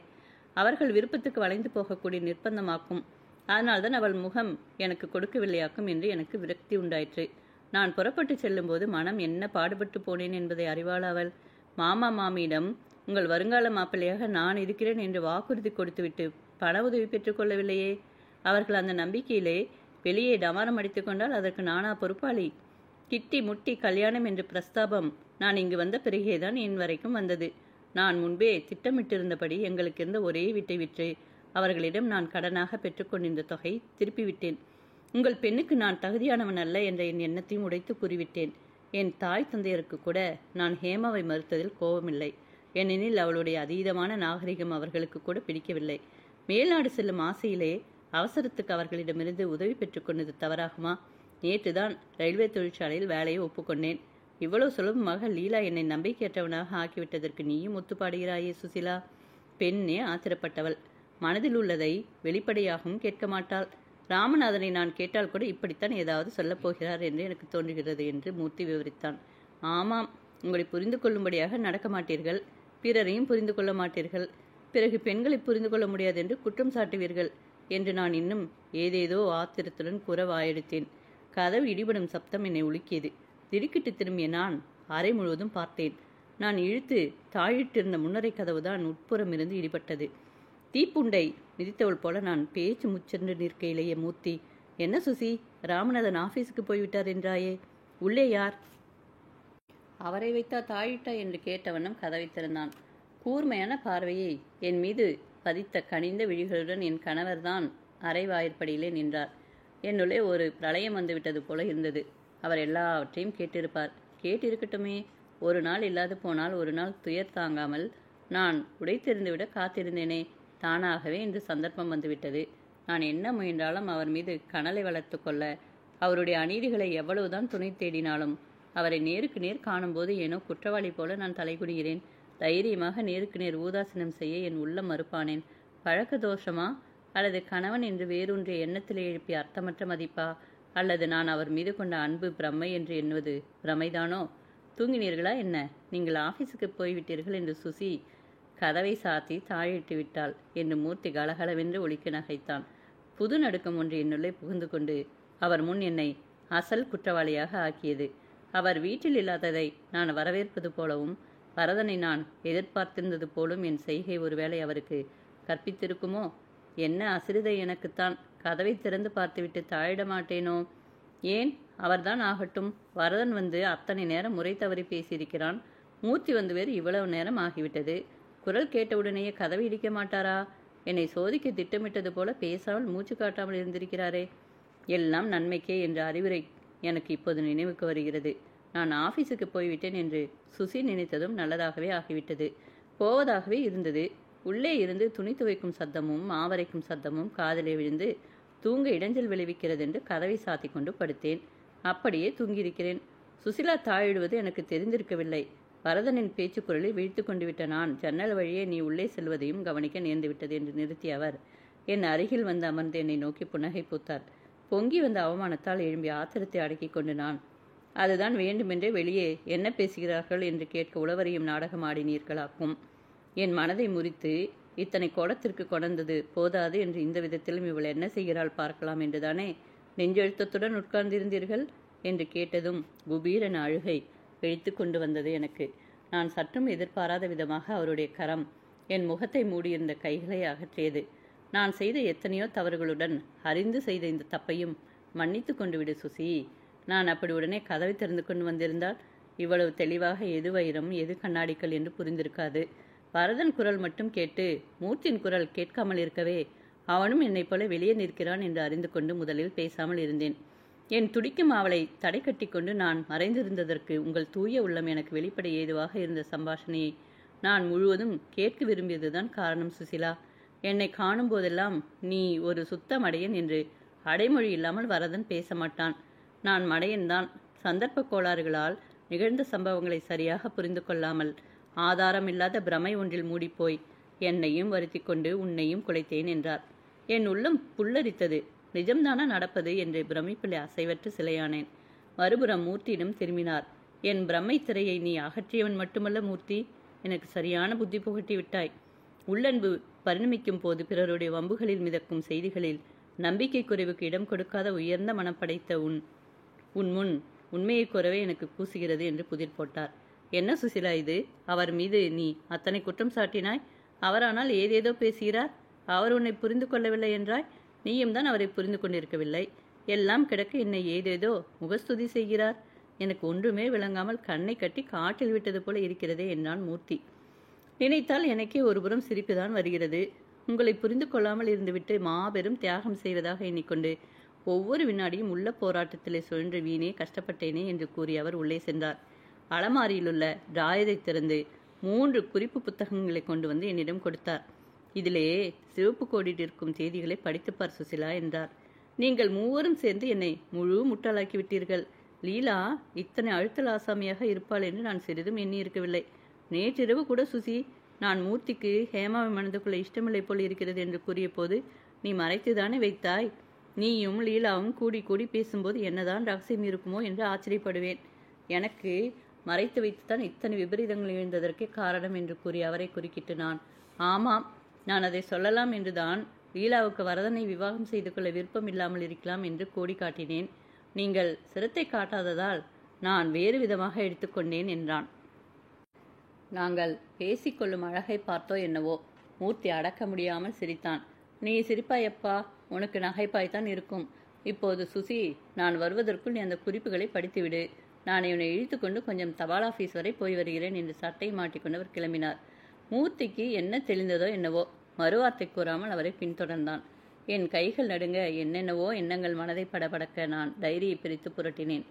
அவர்கள் விருப்பத்துக்கு வளைந்து போகக்கூடிய நிர்பந்தமாக்கும். அதனால்தான் அவள் முகம் எனக்கு கொடுக்கவில்லையாக்கும் என்று எனக்கு விரக்தி உண்டாயிற்று. நான் புறப்பட்டு செல்லும்போது மனம் என்ன பாடுபட்டு போனேன் என்பதை அறிவாள் அவள். மாமா மாமியிடம் உங்கள் வருங்கால மாப்பிள்ளையாக நான் இருக்கிறேன் என்று வாக்குறுதி கொடுத்துவிட்டு பண உதவி பெற்றுக்கொள்ளவில்லையே. அவர்கள் அந்த நம்பிக்கையிலே வெளியே டமாரம் அடித்து கொண்டால் அதற்கு நானா பொறுப்பாளி? கிட்டி முட்டி கல்யாணம் என்று பிரஸ்தாபம் நான் இங்கு வந்த பிறகேதான் என் வரைக்கும் வந்தது. நான் முன்பே திட்டமிட்டிருந்தபடி எங்களுக்கு இருந்த ஒரே வீட்டை விற்று அவர்களிடம் நான் கடனாக பெற்றுக்கொண்டிருந்த தொகை திருப்பிவிட்டேன். உங்கள் பெண்ணுக்கு நான் தகுதியானவன் அல்ல என்ற என் எண்ணத்தையும் உடைத்து கூறிவிட்டேன். என் தாய் தந்தையருக்கு கூட நான் ஹேமாவை மறுத்ததில் கோபமில்லை. ஏனெனில் அவளுடைய அதீதமான நாகரிகம் அவர்களுக்கு கூட பிடிக்கவில்லை. மேல்நாடு செல்லும் ஆசையிலே அவசரத்துக்கு அவர்களிடமிருந்து உதவி பெற்றுக்கொண்டது தவறாகுமா? நேற்றுதான் ரயில்வே தொழிற்சாலையில் வேலையை ஒப்புக்கொண்டேன். இவ்வளவு சுலபமாக லீலா என்னை நம்பிக்கையற்றவனாக ஆக்கிவிட்டதற்கு நீயும் ஒத்துப்பாடுகிறாயே சுசிலா. பெண்ணே ஆத்திரப்பட்டவள். மனதில் உள்ளதை வெளிப்படையாகவும் கேட்க மாட்டாள். ராமநாதனை நான் கேட்டால் கூட இப்படித்தான் ஏதாவது சொல்லப்போகிறார் என்று எனக்கு தோன்றுகிறது என்று மூர்த்தி விவரித்தான். ஆமாம், உங்களை புரிந்து கொள்ளும்படியாக நடக்க மாட்டீர்கள். பிறரையும் புரிந்து கொள்ள மாட்டீர்கள். பிறகு பெண்களை புரிந்து கொள்ள முடியாது என்று குற்றம் சாட்டுவீர்கள் என்று நான் இன்னும் ஏதேதோ ஆத்திரத்துடன் கூற வாயெடுத்தேன். கதவு இடிபடும் சப்தம் என்னை உலுக்கியது. திடுக்கிட்டு திரும்பிய நான் அறை முழுவதும் பார்த்தேன். நான் இழுத்து தாழிட்டிருந்த முன்னரை கதவுதான் உட்புறம் இருந்து இடிபட்டது. தீப்புண்டை மிதித்தவள் போல நான் பேச்சு முச்சென்று நிற்கையிலேயே மூர்த்தி, என்ன சுசி, ராமநாதன் ஆபீஸுக்கு போய்விட்டார் என்றாயே, உள்ளே யார்? அவரை வைத்தா தாழிட்டா என்று கேட்ட வண்ணம் கதவை திறந்தான். கூர்மையான பார்வையை என் மீது பதித்த கனிந்த விழிகளுடன் என் கணவர்தான் அரை வாயிற்படியிலே நின்றார். என்னுள்ளே ஒரு பிரளயம் வந்துவிட்டது போல இருந்தது. அவர் எல்லாவற்றையும் கேட்டிருப்பார். கேட்டிருக்கட்டுமே. ஒரு நாள் இல்லாது போனால் ஒரு நாள் துயர் தாங்காமல் நான் உடைத்தெறிந்துவிட காத்திருந்தேனே. தானாகவே இன்று சந்தர்ப்பம் வந்துவிட்டது. நான் என்ன முயன்றாலும் அவர் மீது கனலை வளர்த்து கொள்ள, அவருடைய அநீதிகளை எவ்வளவுதான் துணை தேடினாலும் அவரை நேருக்கு நேர் காணும்போது ஏனோ குற்றவாளி போல நான் தலைகுனிகிறேன். தைரியமாக நேருக்கு நேர் ஊதாசனம் செய்ய என் உள்ளம் மறுப்பானேன். பழக்க தோஷமா, அல்லது கணவன் என்று வேறொன்றிய எண்ணத்திலே எழுப்பிய அர்த்தமற்ற மதிப்பா, அல்லது நான் அவர் மீது கொண்ட அன்பு பிரமை என்று எண்ணுவது பிரமைதானோ? தூங்கினீர்களா என்ன? நீங்கள் ஆபீஸுக்கு போய்விட்டீர்கள் என்று சுசி கதவை சாத்தி தாழிட்டு விட்டாள் என்று மூர்த்தி கலகலவென்று ஒலிக்க நகைத்தான். புது நடுக்கம் ஒன்று என்னுள்ளே புகுந்து கொண்டு அவர் முன் என்னை அசல் குற்றவாளியாக ஆக்கியது. அவர் வீட்டில் இல்லாததை நான் வரவேற்பது போலவும் வரதனை நான் எதிர்பார்த்திருந்தது போலும் என் செய்கை ஒருவேளை அவருக்கு கற்பித்திருக்குமோ? என்ன அசிரிதை எனக்குத்தான்! கதவை திறந்து பார்த்துவிட்டு தாழிட மாட்டேனோ? ஏன், அவர்தான் ஆகட்டும். வரதன் வந்து அத்தனை நேரம் முறை தவறி பேசியிருக்கிறான். மூர்த்தி வந்து வேறு இவ்வளவு நேரம் ஆகிவிட்டது. குரல் கேட்டவுடனேயே கதவை இடிக்க மாட்டாரா? என்னை சோதிக்க திட்டமிட்டது போல பேசாமல் மூச்சு காட்டாமல் இருந்திருக்கிறாரே. எல்லாம் நன்மைக்கே என்ற அறிவுரை எனக்கு இப்போது நினைவுக்கு வருகிறது. நான் ஆபீஸுக்கு போய்விட்டேன் என்று சுசி நினைத்ததும் நல்லதாகவே ஆகிவிட்டது. போவதாகவே இருந்தது. உள்ளே இருந்து துணி துவைக்கும் சத்தமும் மாவரைக்கும் சத்தமும் காதலே விழுந்து தூங்க இடைஞ்சல் விளைவிக்கிறது என்று கதவை சாத்தி கொண்டு படுத்தேன். அப்படியே தூங்கியிருக்கிறேன். சுசிலா தாழிடுவது எனக்கு தெரிந்திருக்கவில்லை. வரதனின் பேச்சு குரலை வீழ்த்து கொண்டு விட்ட நான் ஜன்னல் வழியே நீ உள்ளே செல்வதையும் கவனிக்க நேர்ந்துவிட்டது என்று நிறுத்திய அவர் என் அருகில் வந்து அமர்ந்து என்னை நோக்கி புன்னகை பூத்தார். பொங்கி வந்த அவமானத்தால் எழும்பிய ஆத்திரத்தை அடக்கி கொண்டு நான், அதுதான் வேண்டுமென்றே வெளியே என்ன பேசுகிறார்கள் என்று கேட்க உளவறியும் நாடகம் ஆடினீர்களாக்கும். என் மனதை முறித்து இத்தனை கோடத்திற்கு கொண்டது போதாது என்று இந்த விதத்திலும் இவள் என்ன செய்கிறாள் பார்க்கலாம் என்றுதானே நெஞ்செழுத்தத்துடன் உட்கார்ந்திருந்தீர்கள் என்று கேட்டதும் குபீரன் அழுகை வெடித்து கொண்டு வந்தது எனக்கு. நான் சற்றும் எதிர்பாராத விதமாக அவருடைய கரம் என் முகத்தை மூடியிருந்த கைகளை அகற்றியது. நான் செய்த எத்தனையோ தவறுகளுடன் அறிந்து செய்த இந்த தப்பையும் மன்னித்து கொண்டு விடு சுசி. நான் அப்படி உடனே கதவை திறந்து கொண்டு வந்திருந்தால் இவ்வளவு தெளிவாக எது வைரம் எது கண்ணாடிக்கல் என்று புரிந்திருக்காது. வரதன் குரல் மட்டும் கேட்டு மூர்த்தியின் குரல் கேட்காமல் இருக்கவே அவனும் என்னைப் போல வெளியே நிற்கிறான் என்று அறிந்து கொண்டு முதலில் பேசாமல் இருந்தேன். என் துடிக்கும் அவளை தடை கட்டி கொண்டு நான் மறைந்திருந்ததற்கு உங்கள் தூய உள்ளம் எனக்கு வெளிப்பட ஏதுவாக இருந்த சம்பாஷணையை நான் முழுவதும் கேட்க விரும்பியதுதான் காரணம் சுசிலா. என்னை காணும் போதெல்லாம் நீ ஒரு சுத்த மடையன் என்று அடைமொழி இல்லாமல் வரதன் பேச மாட்டான். நான் மடையன்தான். சந்தர்ப்ப கோளாறுகளால் நிகழ்ந்த சம்பவங்களை சரியாக புரிந்து கொள்ளாமல் ஆதாரம் இல்லாத பிரமை ஒன்றில் மூடிப்போய் என்னையும் வருத்தி கொண்டு உன்னையும் குலைத்தேன் என்றார். என் உள்ளம் புல்லரித்தது. நிஜம்தானா நடப்பது என்று பிரமிப்பிலே அசைவற்று சிலையானேன். மறுபுறம் மூர்த்தியிடம் திரும்பினார். என் பிரமை திரையை நீ அகற்றியவன் மட்டுமல்ல மூர்த்தி, எனக்கு சரியான புத்தி புகட்டி விட்டாய். உள்ளன்பு பரிணமிக்கும் போது பிறருடைய வம்புகளில் மிதக்கும் செய்திகளில் நம்பிக்கை குறைவுக்கு இடம் கொடுக்காத உயர்ந்த மனம் படைத்த உன் முன் உண்மையை கூறவே எனக்கு கூசுகிறது என்று புதிர் போட்டார். என்ன சுசிலா இது? அவர் மீது நீ அத்தனை குற்றம் சாட்டினாய். அவரானால் ஏதேதோ பேசுகிறார். அவர் உன்னை புரிந்து கொள்ளவில்லை என்றாய். நீயும் தான் அவரை புரிந்து கொண்டிருக்கவில்லை. எல்லாம் கிடக்க என்னை ஏதேதோ முகஸ்துதி செய்கிறார். எனக்கு ஒன்றுமே விளங்காமல் கண்ணை கட்டி காட்டில் விட்டது போல இருக்கிறதே என்றான் மூர்த்தி. நினைத்தால் எனக்கே ஒருபுறம் சிரிப்புதான் வருகிறது. உங்களை புரிந்து கொள்ளாமல் இருந்துவிட்டு மாபெரும் தியாகம் செய்வதாக எண்ணிக்கொண்டு ஒவ்வொரு வினாடியும் உள்ள போராட்டத்திலே சுழன்று வீணே கஷ்டப்பட்டேனே என்று கூறி அவர் உள்ளே சென்றார். அலமாரியிலுள்ள டிராயரை திறந்து 3 குறிப்பு புத்தகங்களை கொண்டு வந்து என்னிடம் கொடுத்தார். இதிலே சிவப்பு கோடிட்டிருக்கும் தேதிகளை படித்துப்பார் சுசிலா என்றார். நீங்கள் மூவரும் சேர்ந்து என்னை முழு முட்டாளாக்கி விட்டீர்கள். லீலா இத்தனை அழுத்தல் ஆசாமியாக இருப்பாள் என்று நான் சிறிதும் எண்ணி இருக்கவில்லை. நேற்றிரவு கூட சுசி, நான் மூர்த்திக்கு ஹேமாவை மனதுக்குள்ள இஷ்டமில்லை போல் இருக்கிறது என்று கூறிய போது நீ மறைத்துதானே வைத்தாய். நீயும் லீலாவும் கூடி கூடி பேசும்போது என்னதான் ரகசியம் இருக்குமோ என்று ஆச்சரியப்படுவேன். எனக்கு மறைத்து வைத்துத்தான் இத்தனை விபரீதங்கள் எழுந்ததற்கே காரணம் என்று கூறி அவரை குறுக்கிட்டு நான், ஆமாம், நான் அதை சொல்லலாம் என்றுதான் லீலாவுக்கு வரதனை விவாகம் செய்து கொள்ள விருப்பம் இல்லாமல் இருக்கலாம் என்று கோடி காட்டினேன். நீங்கள் சிரத்தை காட்டாததால் நான் வேறு விதமாக எடுத்துக்கொண்டேன் என்றான். நாங்கள் பேசிக்கொள்ளும் அழகை பார்த்தோ என்னவோ மூர்த்தி அடக்க முடியாமல் சிரித்தான். நீ சிரிப்பாயப்பா, உனக்கு நகைப்பாய்த்தான் இருக்கும். இப்போது சுசி, நான் வருவதற்குள் நீ அந்த குறிப்புகளை படித்துவிடு. நான் இவனை இழுத்து கொண்டு கொஞ்சம் தபால் ஆஃபீஸ் வரை போய் வருகிறேன் என்று சட்டை மாட்டிக்கொண்டவர் கிளம்பினார். மூர்த்திக்கு என்ன தெளிந்ததோ என்னவோ, மறுவார்த்தை கூறாமல் அவரை பின்தொடர்ந்தான். என் கைகள் நடுங்க, என்னென்னவோ எண்ணங்கள் மனதை படபடக்க நான் டைரியை பிரித்து புரட்டினேன்.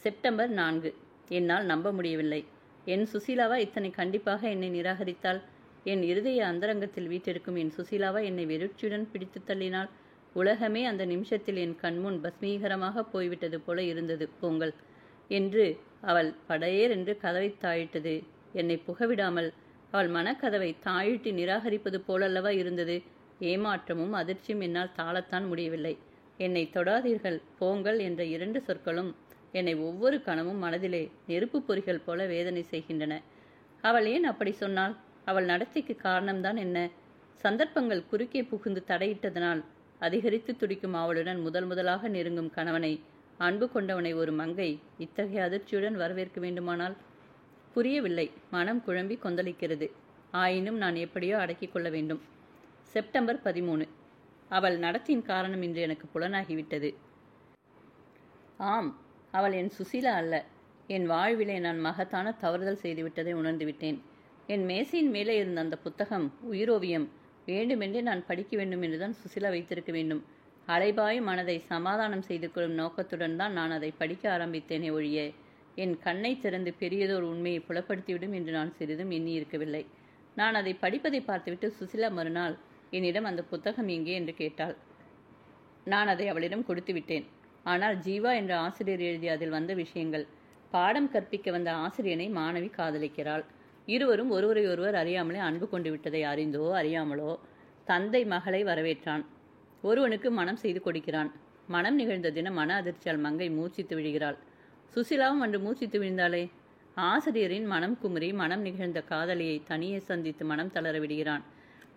செப்டம்பர் 4. என்னால் நம்ப முடியவில்லை. என் சுசீலாவா இத்தனை கண்டிப்பாக என்னை நிராகரித்தாள்? என் இருதய அந்தரங்கத்தில் வீற்றிருக்கும் என் சுசீலாவா என்னை வெறுச்சியுடன் பிடித்து தள்ளினாள்? உலகமே அந்த நிமிஷத்தில் என் கண்முன் பஸ்மீகரமாக போய்விட்டது போல இருந்தது. பொங்கல் என்று அவள் படையேர் என்று கதவை தாழிட்டது. என்னை புகவிடாமல் அவள் மனக்கதவை தாழிட்டு நிராகரிப்பது போலல்லவா இருந்தது. ஏமாற்றமும் அதிர்ச்சியும் என்னால் தாளத்தான் முடியவில்லை. என்னை தொடாதீர்கள், போங்கள் என்ற 2 சொற்களும் என்னை ஒவ்வொரு கணமும் மனதிலே நெருப்பு பொறிகள் போல வேதனை செய்கின்றன. அவள் ஏன் அப்படி சொன்னாள்? அவள் நடத்தைக்கு காரணம்தான் என்ன? சந்தர்ப்பங்கள் குறுக்கே புகுந்து தடையிட்டதனால் அதிகரித்து துடிக்கும் அவளுடன் முதலாக நெருங்கும் கணவனை, அன்பு கொண்டவனை ஒரு மங்கை இத்தகைய அதிர்ச்சியுடன் வரவேற்க வேண்டுமானால்? புரியவில்லை. மனம் குழம்பி கொந்தளிக்கிறது. ஆயினும் நான் எப்படியோ அடக்கிக் கொள்ள வேண்டும். செப்டம்பர் 13. அவள் நடத்தின் காரணம் இன்று எனக்கு புலனாகிவிட்டது. ஆம், அவள் என் சுசீலா அல்ல. என் வாழ்விலே நான் மகத்தான தவறுதல் செய்துவிட்டதை உணர்ந்துவிட்டேன். என் மேசையின் மேலே இருந்த அந்த புத்தகம், உயிரோவியம், வேண்டுமென்றே நான் படிக்க வேண்டும் என்றுதான் சுசீலா வைத்திருக்க வேண்டும். அலைபாயும் மனதை சமாதானம் செய்து கொள்ளும் நோக்கத்துடன் தான் நான் அதை படிக்க ஆரம்பித்தேனே ஒழிய, என் கண்ணை திறந்து பெரியதோர் உண்மையை புலப்படுத்திவிடும் என்று நான் சிறிதும் எண்ணியிருக்கவில்லை. நான் அதை படிப்பதை பார்த்துவிட்டு சுசீலா மறுநாள் என்னிடம் அந்த புத்தகம் எங்கே என்று கேட்டாள். நான் அதை அவளிடம் கொடுத்து விட்டேன். ஆனால் ஜீவா என்ற ஆசிரியர் எழுதிய அதில் வந்த விஷயங்கள். பாடம் கற்பிக்க வந்த ஆசிரியனை மாணவி காதலிக்கிறாள். இருவரும் ஒருவரை ஒருவர் அறியாமலே அன்பு கொண்டு விட்டதை அறிந்தோ அறியாமலோ தந்தை மகளை வரவேற்றான். ஒருவனுக்கு மனம் செய்து கொடுக்கிறான். மனம் நிகழ்ந்த தினம் மன அதிர்ச்சியால் மங்கை மூச்சித்து விழுகிறாள். சுசீலாவும் அன்று மூச்சித்து விழுந்தாளே. ஆசிரியரின் மனம் குமுறி மனம் நிகழ்ந்த காதலியை தனியே சந்தித்து மனம் தளர விடுகிறான்.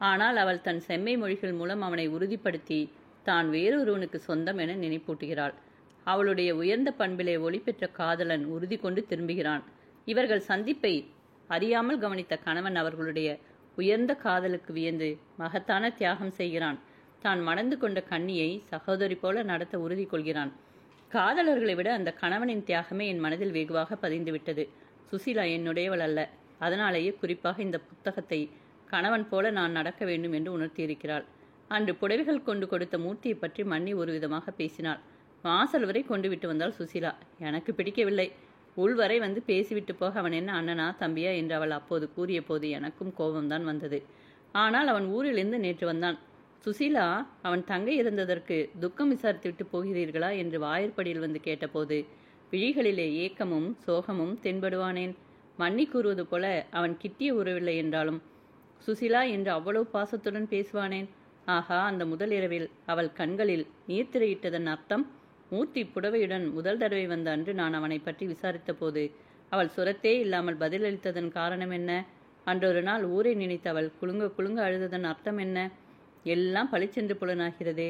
ஆனால் அவள் தன் செம்மை மொழிகள் மூலம் அவனை உறுதிப்படுத்தி தான் வேறொருவனுக்கு சொந்தம் என நினைப்பூட்டுகிறாள். அவளுடைய உயர்ந்த பண்பிலே ஒளி பெற்ற காதலன் உறுதி கொண்டு திரும்புகிறான். இவர்கள் சந்திப்பை அறியாமல் கவனித்த கணவன் அவர்களுடைய உயர்ந்த காதலுக்கு வியந்து மகத்தான தியாகம் செய்கிறான். தான் மணந்து கொண்ட கன்னியை சகோதரி போல நடத்த உறுதி கொள்கிறான். காதலர்களை விட அந்த கணவனின் தியாகமே என் மனதில் வெகுவாக பதிந்துவிட்டது. சுசீலா என்னுடையவள் அல்ல. அதனாலேயே குறிப்பாக இந்த புத்தகத்தை கணவன் போல நான் நடக்க வேண்டும் என்று உணர்த்தியிருக்கிறாள். அன்று புடவைகள் கொண்டு கொடுத்த மூர்த்தியை பற்றி மன்னி ஒரு விதமாக பேசினாள். வாசல் வரை கொண்டு விட்டு வந்தாள் சுசீலா. எனக்கு பிடிக்கவில்லை. உள்வரை வந்து பேசிவிட்டு போக அவன் என்ன அண்ணனா தம்பியா என்று அவள் அப்போது கூறிய போது எனக்கும் கோபம்தான் வந்தது. ஆனால் அவன் ஊரிலிருந்து நேற்று வந்தான். சுசீலா, அவன் தங்கை இருந்ததற்கு துக்கம் விசாரித்துவிட்டு போகிறீர்களா என்று வாயிற்படியில் வந்து கேட்டபோது விழிகளிலே ஏக்கமும் சோகமும் தென்படுவானேன். மன்னி கூறுவது போல அவன் கிட்டிய உறவில்லை என்றாலும் சுசீலா என்று அவ்வளவு பாசத்துடன் பேசுவானேன். ஆகா, அந்த முதல் இரவில் அவள் கண்களில் நீர்த்திரையிட்டதன் அர்த்தம். மூர்த்தி புடவையுடன் முதல் தடவை வந்த அன்று நான் அவனை பற்றி விசாரித்த போது அவள் சுரத்தே இல்லாமல் பதிலளித்ததன் காரணம் என்ன? அன்றொரு நாள் ஊரை நினைத்து அவள் குலுங்க குலுங்க அழுததன் அர்த்தம் என்ன? எல்லாம் பளிச்சென்று புலனாகிறதே.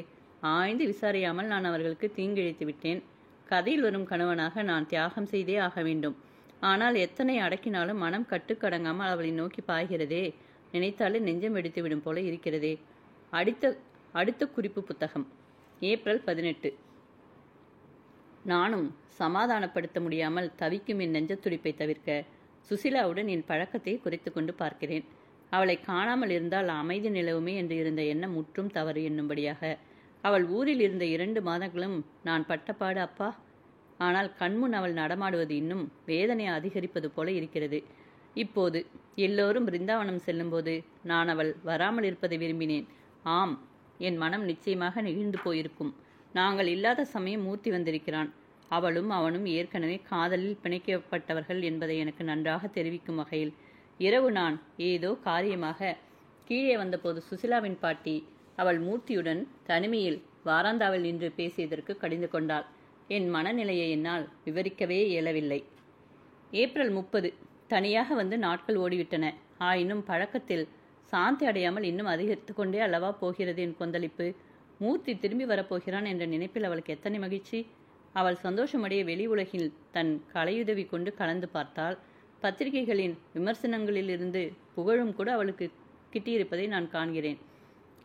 ஆய்ந்து விசாரியாமல் நான் அவர்களுக்கு தீங்கிழைத்து விட்டேன். கதையில் வரும் கணவனாக நான் தியாகம் செய்தே ஆக வேண்டும். ஆனால் எத்தனை அடக்கினாலும் மனம் கட்டுக்கடங்காமல் அவளை நோக்கி பாய்கிறதே. நினைத்தாலே நெஞ்சம் வெடித்துவிடும் போல இருக்கிறதே. அடுத்த குறிப்பு புத்தகம். ஏப்ரல் 18. நானும் சமாதானப்படுத்த முடியாமல் தவிக்கும் என் நெஞ்சத்துடிப்பை தவிர்க்க சுசீலாவுடன் என் பழக்கத்தை குறைத்து கொண்டு பார்க்கிறேன். அவளை காணாமல் இருந்தால் அமைதி நிலவுமே என்று இருந்த எண்ணம் முற்றும் தவறு என்னும்படியாக அவள் ஊரில் இருந்த 2 மாதங்களும் நான் பட்டப்பாடு அப்பா. ஆனால் கண்முன் அவள் நடமாடுவது இன்னும் வேதனை அதிகரிப்பது போல இருக்கிறது. இப்போது எல்லோரும் பிருந்தாவனம் செல்லும்போது நான் அவள் வராமல் இருப்பதை விரும்பினேன். ஆம், என் மனம் நிச்சயமாக நெகிழ்ந்து போயிருக்கும். நாங்கள் இல்லாத சமயம் மூர்த்தி வந்திருக்கிறான். அவளும் அவனும் ஏற்கனவே காதலில் பிணைக்கப்பட்டவர்கள் என்பதை எனக்கு நன்றாக தெரிவிக்கும் வகையில் இரவு நான் ஏதோ காரியமாக கீழே வந்தபோது சுசீலாவின் பாட்டி அவள் மூர்த்தியுடன் தனிமையில் வாராந்தாவில் நின்று பேசியதற்கு கடிந்து கொண்டாள். என் மனநிலையை என்னால் விவரிக்கவே இயலவில்லை. ஏப்ரல் 30. தனியாக வந்து நாட்கள் ஓடிவிட்டன. ஆயினும் பழக்கத்தில் சாந்தி அடையாமல் இன்னும் அதிகரித்து கொண்டே அல்லவா போகிறது என் கொந்தளிப்பு. மூர்த்தி திரும்பி வரப்போகிறான் என்ற நினைப்பில் அவளுக்கு எத்தனை மகிழ்ச்சி. அவள் சந்தோஷமடைய வெளி உலகில் தன் கலையுதவி கொண்டு கலந்து பார்த்தாள். பத்திரிகைகளின் விமர்சனங்களிலிருந்து புகழும் கூட அவளுக்கு கிட்டியிருப்பதை நான் காண்கிறேன்.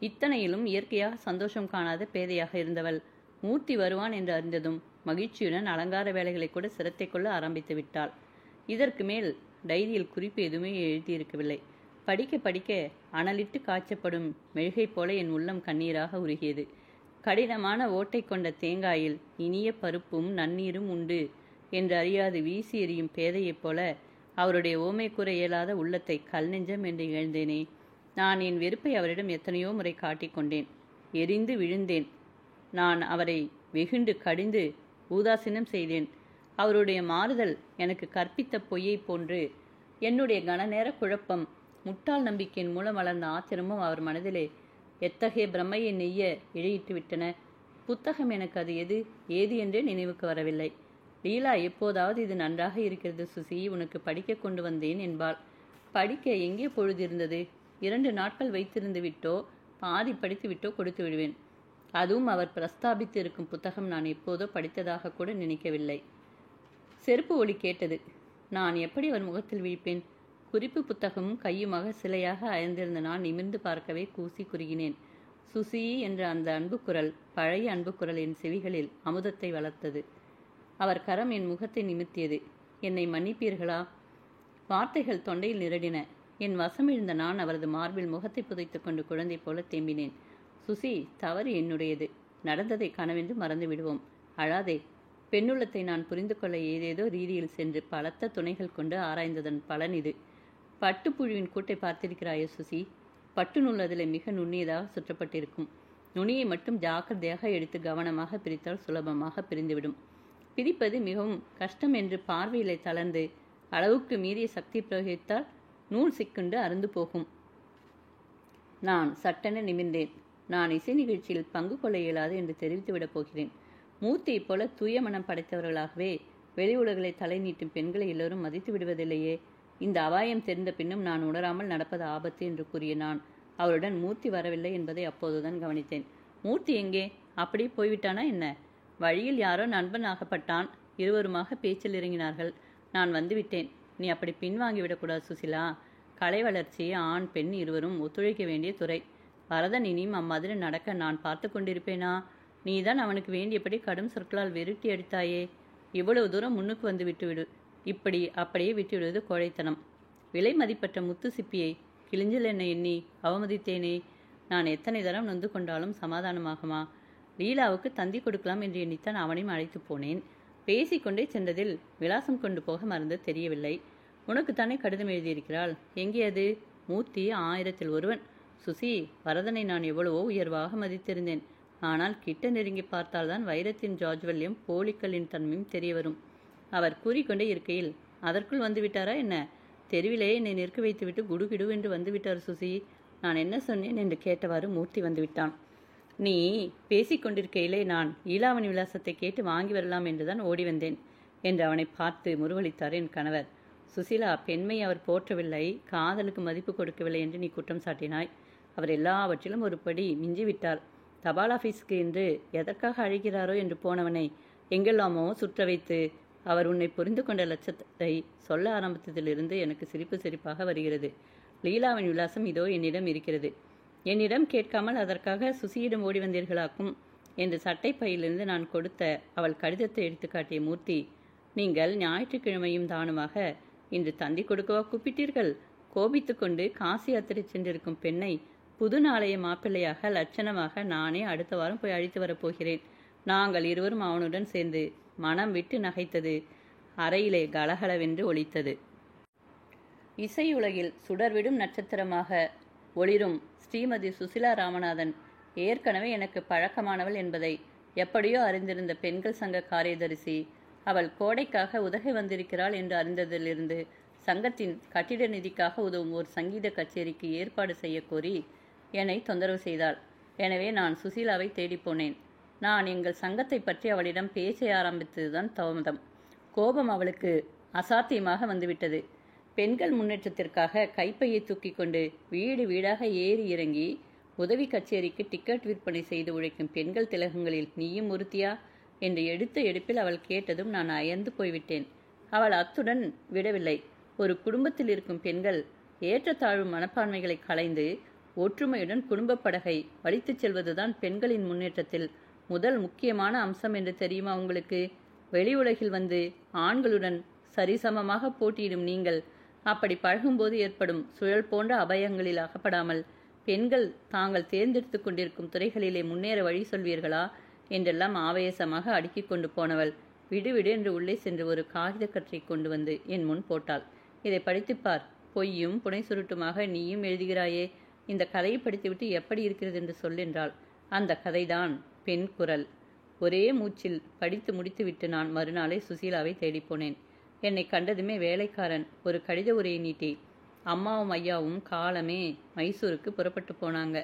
இத்தனையிலும் இயற்கையாக சந்தோஷம் காணாத பேதையாக இருந்தவள் மூர்த்தி வருவான் என்று அறிந்ததும் மகிழ்ச்சியுடன் அலங்கார வேலைகளை கூட சிரத்தை கொள்ள ஆரம்பித்து விட்டாள். இதற்கு மேல் டைரியில் குறிப்பு எதுவுமே எழுதியிருக்கவில்லை. படிக்க படிக்க அனலிட்டு காய்ச்சப்படும் மெழுகை போல என் உள்ளம் கண்ணீராக உருகியது. கடினமான ஓட்டை கொண்ட தேங்காயில் இனிய பருப்பும் நன்னீரும் உண்டு என்று அறியாது வீசி எறியும் பேதையைப் போல அவருடைய ஓமை கூற இயலாத உள்ளத்தை கல் நெஞ்சம் என்று இழந்தேனே. நான் என் வெறுப்பை அவரிடம் எத்தனையோ முறை காட்டிக்கொண்டேன். எரிந்து விழுந்தேன். நான் அவரை வெகுண்டு கடிந்து ஊதாசீனம் செய்தேன். அவருடைய மாறுதல் எனக்கு கற்பித்த பொய்யை போன்று என்னுடைய கனநேர குழப்பம், முட்டாள் நம்பிக்கையின் மூலம் வளர்ந்த ஆத்திரமும் அவர் மனதிலே எத்தகைய பிரம்மையை நெய்ய இழையிட்டு விட்டன. புத்தகம் எனக்கு அது ஏது என்றே நினைவுக்கு வரவில்லை. லீலா எப்போதாவது இது நன்றாக இருக்கிறது சுசி, உனக்கு படிக்க கொண்டு வந்தேன் என்பாள். படிக்க எங்கே பொழுது இருந்தது? 2 நாட்கள் வைத்திருந்து விட்டோ பாதி படித்து விட்டோ கொடுத்து விடுவேன். அதுவும் அவர் பிரஸ்தாபித்து இருக்கும் புத்தகம் நான் எப்போதோ படித்ததாக கூட நினைக்கவில்லை. செருப்பு ஒலி கேட்டது. நான் எப்படி அவர் முகத்தில் விழிப்பேன்? குறிப்பு புத்தகமும் கையுமாக சிலையாக அயர்ந்திருந்த நான் நிமிர்ந்து பார்க்கவே கூசி குறுகினேன். சுசி என்ற அந்த அன்புக்குரல், பழைய அன்புக்குரல் என் செவிகளில் அமுதத்தை வளர்த்தது. அவர் கரம் என் முகத்தை நிமிர்த்தியது. என்னை மன்னிப்பீர்களா? வார்த்தைகள் தொண்டையில் நிரடின. என் வசமிழந்த நான் அவரது மார்பில் முகத்தை புதைத்து கொண்டு குழந்தை போல தேம்பினேன். சுசி, தவறு என்னுடையது. நடந்ததை கனவென்று மறந்து விடுவோம். அழாதே. பெண்ணுள்ளத்தை நான் புரிந்து கொள்ள ஏதேதோ ரீதியில் சென்று பலத்த துணைகள் கொண்டு ஆராய்ந்ததன் பலன் இது. பட்டுப்புழுவின் கூட்டை பார்த்திருக்கிறாயே சுசி? பட்டு நூல் அதில் மிக நுண்ணியதாக சுற்றப்பட்டிருக்கும். நுனியை மட்டும் ஜாக்கிரதையாக எடுத்து கவனமாக பிரித்தால் சுலபமாக பிரிந்துவிடும். பிரிப்பது மிகவும் கஷ்டம் என்று பார்வையிலே தளர்ந்து அளவுக்கு மீறிய சக்தி பிரயோகித்தால் நூல் சிக்குண்டு அறுந்து போகும். நான் சட்டென நிமிர்ந்தேன். நான் இசை நிகழ்ச்சியில் பங்கு கொள்ள இயலாது என்று தெரிவித்துவிடப் போகிறேன். மூர்த்தியைப் போல தூய மனம் படைத்தவர்களாகவே வெளி உலகளை தலை நீட்டும் பெண்களை எல்லோரும் மதித்து விடுவதில்லையே. இந்த அபாயம் தெரிந்த பின்னும் நான் உணராமல் நடப்பது ஆபத்து என்று கூறிய நான் அவருடன் மூர்த்தி வரவில்லை என்பதை அப்போதுதான் கவனித்தேன். மூர்த்தி எங்கே? அப்படி போய்விட்டானா என்ன? வழியில் யாரோ நண்பன் ஆகப்பட்டான். இருவருமாக பேச்சில் இறங்கினார்கள். நான் வந்துவிட்டேன். நீ அப்படி பின்வாங்கிவிடக்கூடாது சுசிலா. கலை வளர்ச்சி ஆண் பெண் இருவரும் ஒத்துழைக்க வேண்டிய துறை. வரதன் இனியும் அம்மாதிரி நடக்க நான் பார்த்து கொண்டிருப்பேனா? நீதான் அவனுக்கு வேண்டியபடி கடும் சொற்களால் விரட்டி அடித்தாயே. இவ்வளவு தூரம் முன்னுக்கு வந்து விட்டுவிடு. இப்படி அப்படியே விட்டுவிடுவது கோழைத்தனம். விலை மதிப்பற்ற முத்து சிப்பியை கிழிஞ்சல் என்ன எண்ணி அவமதித்தேனே. நான் எத்தனை தரம் நொந்து கொண்டாலும் சமாதானமாகுமா? லீலாவுக்கு தந்தி கொடுக்கலாம் என்று எண்ணித்தான் அவனையும் அழைத்து போனேன். பேசிக்கொண்டே சென்றதில் விலாசம் கொண்டு போக மறந்து தெரியவில்லை. உனக்குத்தானே கடிதம் எழுதியிருக்கிறாள். எங்கே அது? மூர்த்தி 1000ல் ஒருவன். சுசி, வரதனை நான் எவ்வளவோ உயர்வாக மதித்திருந்தேன். ஆனால் கிட்ட நெருங்கி பார்த்தால்தான் வைரத்தின் ஜாஜ்வல்யம் போலிக்கல்லின் தன்மையும் தெரிய வரும். அவர் கூறிக்கொண்டே இருக்கையில் அதற்குள் வந்து விட்டாரா என்ன? தெருவிலேயே என்னை நிற்க வைத்துவிட்டு குடுகிடு என்று வந்துவிட்டார் சுசி. நான் என்ன சொன்னேன் என்று கேட்டவாறு மூர்த்தி வந்துவிட்டான். நீ பேசிக்கொண்டிருக்கையிலே நான் ஈலாவணி விலாசத்தை கேட்டு வாங்கி வரலாம் என்றுதான் ஓடி வந்தேன் என்று அவனை பார்த்து முறுவலித்தார் என் கணவர். சுசிலா, பெண்மை அவர் போற்றவில்லை, காதலுக்கு மதிப்பு கொடுக்கவில்லை என்று நீ குற்றம் சாட்டினாய். அவர் எல்லாவற்றிலும் ஒரு படி மிஞ்சிவிட்டார். தபால் ஆஃபீஸுக்கு என்று எதற்காக அழைக்கிறாரோ என்று போனவனை எங்கெல்லாமோ சுற்ற வைத்து அவர் உன்னை புரிந்து கொண்ட லட்சத்தை சொல்ல ஆரம்பித்ததிலிருந்து எனக்கு சிரிப்பாக வருகிறது. லீலாவின் விலாசம் இதோ என்னிடம் இருக்கிறது. என்னிடம் கேட்காமல் அதற்காக சுசியிடம் ஓடி வந்தீர்களாக்கும் என்று சட்டை பையிலிருந்து நான் கொடுத்த அவள் கடிதத்தை எடுத்து காட்டிய மூர்த்தி, நீங்கள் ஞாயிற்றுக்கிழமையும் தானுமாக இன்று தந்தி கொடுக்கவா கூப்பிட்டீர்கள்? கோபித்து கொண்டு காசி யாத்திரை சென்றிருக்கும் பெண்ணை புது நாளைய மாப்பிள்ளையாக லட்சணமாக நானே அடுத்த வாரம் போய் அழைத்து வரப்போகிறேன். நாங்கள் இருவரும் அவனுடன் சேர்ந்து மனம் விட்டு நகைத்தது. அறையிலே கலகலவென்று ஒலித்தது. இசையுலகில் சுடர்விடும் நட்சத்திரமாக ஒளிரும் ஸ்ரீமதி சுசிலா ராமநாதன் ஏற்கனவே எனக்கு பழக்கமானவள் என்பதை எப்படியோ அறிந்திருந்த பெண்கள் சங்க காரியதரிசி அவள் கோடைக்காக உதகை வந்திருக்கிறாள் என்று அறிந்ததிலிருந்து சங்கத்தின் கட்டிட நிதிக்காக உதவும் ஒரு சங்கீத கச்சேரிக்கு ஏற்பாடு செய்ய கோரி என்னை தொந்தரவு செய்தாள். எனவே நான் சுசீலாவை தேடிப்போனேன். நான் எங்கள் சங்கத்தை பற்றி அவளிடம் பேச ஆரம்பித்ததுதான் தாமதம். கோபம் அவளுக்கு அசாத்தியமாக வந்துவிட்டது. பெண்கள் முன்னேற்றத்திற்காக கைப்பையை தூக்கி கொண்டு வீடு வீடாக ஏறி இறங்கி உதவி கச்சேரிக்கு டிக்கெட் விற்பனை செய்து உழைக்கும் பெண்கள் திலகங்களில் நீயும் ஒருத்தியா என்று எடுத்த எடுப்பில் அவள் கேட்டதும் நான் அயர்ந்து போய்விட்டேன். அவள் அத்துடன் விடவில்லை. ஒரு குடும்பத்தில் இருக்கும் பெண்கள் ஏற்றத்தாழ்வு மனப்பான்மைகளை களைந்து ஒற்றுமையுடன் குடும்ப படகை வலித்துச் செல்வதுதான் பெண்களின் முன்னேற்றத்தில் முதல் முக்கியமான அம்சம் என்று தெரியுமா உங்களுக்கு? வெளி உலகில் வந்து ஆண்களுடன் சரிசமமாக போட்டியிடும் நீங்கள் அப்படி பழகும்போது ஏற்படும் சுழல் போன்ற அபாயங்களில் அகப்படாமல் பெண்கள் தாங்கள் தேர்ந்தெடுத்து கொண்டிருக்கும் துறைகளிலே முன்னேற வழி சொல்வீர்களா என்றெல்லாம் ஆவேசமாக அடுக்கிக் கொண்டு போனவள் விடு விடு என்று உள்ளே சென்று ஒரு காகிதக்கற்றை கொண்டு வந்து என் முன் போட்டாள். இதை படித்துப்பார். பொய்யும் புனை சுருட்டுமாக நீயும் எழுதுகிறாயே, இந்த கதையை படித்துவிட்டு எப்படி இருக்கிறது என்று சொல்லென்றாள். அந்த கதைதான் பெண் குரல். ஒரே மூச்சில் படித்து முடித்துவிட்டு நான் மறுநாளை சுசீலாவை தேடிப்போனேன். என்னை கண்டதுமே வேலைக்காரன் ஒரு கடித உரையை நீட்டி, அம்மாவும் ஐயாவும் காலமே மைசூருக்கு புறப்பட்டு போனாங்க,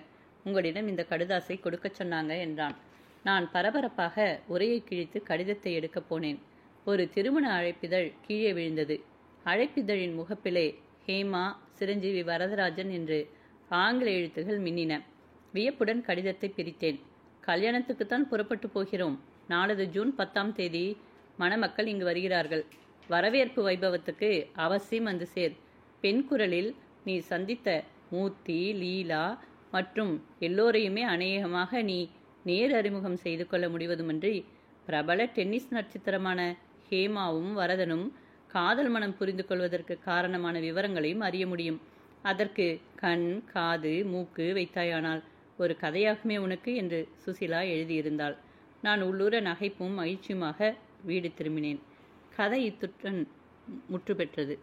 உங்களிடம் இந்த கடுதாசை கொடுக்க சொன்னாங்க என்றான். நான் பரபரப்பாக உரையை கிழித்து கடிதத்தை எடுக்கப் போனேன். ஒரு திருமண அழைப்பிதழ் கீழே விழுந்தது. அழைப்பிதழின் முகப்பிலே ஹேமா சிரஞ்சீவி வரதராஜன் என்று ஆங்கில எழுத்துகள் மின்னின. வியப்புடன் கடிதத்தை பிரித்தேன். கல்யாணத்துக்குத்தான் புறப்பட்டு போகிறோம். நாளது ஜூன் 10ஆம் தேதி மணமக்கள் இங்கு வருகிறார்கள். வரவேற்பு வைபவத்துக்கு அவசியம் வந்து சேர். பெண் குரலில் நீ சந்தித்த மூர்த்தி, லீலா மற்றும் எல்லோரையுமே அநேகமாக நீ நேர் அறிமுகம் செய்து கொள்ள முடிவதுமின்றி பிரபல டென்னிஸ் நட்சத்திரமான ஹேமாவும் வரதனும் காதல் மனம் புரிந்து கொள்வதற்கு காரணமான விவரங்களையும் அறிய முடியும். அதற்கு கண், காது, மூக்கு வைத்தாயானால் ஒரு கதையாகுமே உனக்கு என்று சுசீலா எழுதியிருந்தாள். நான் உள்ளூர நகைப்பும் மகிழ்ச்சியுமாக வீடு திரும்பினேன். கதை இத்துடன் முற்று பெற்றது.